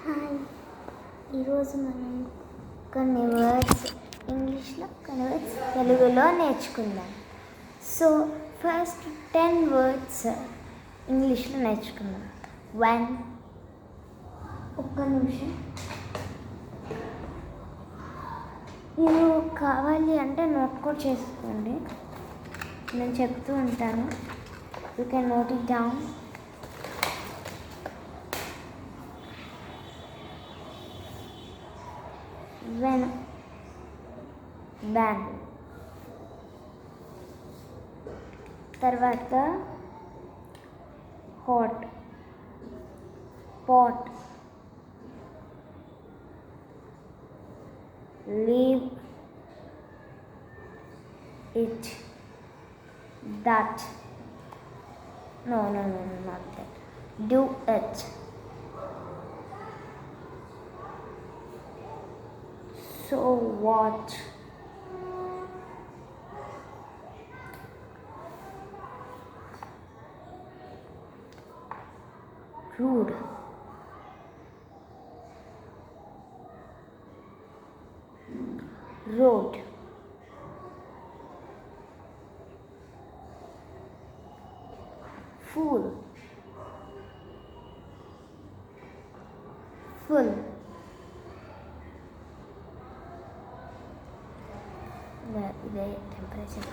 Hi, ఈరోజు మనం కొన్ని వర్డ్స్ ఇంగ్లీష్లో, కొన్ని వర్డ్స్ తెలుగులో నేర్చుకుందాం. సో ఫస్ట్ 10 వర్డ్స్ ఇంగ్లీష్లో నేర్చుకుందాం. 1, ఒక్క నిమిషం. మీరు కావాలి అంటే నోట్ కూడా చేసుకోండి, నేను చెప్తూ ఉంటాను. You can note it down. van, తర్వాత hot, pot, leave it, that, no, not that, do it, so what, rude, road, fool, full, ఇదే టెంపరేచర్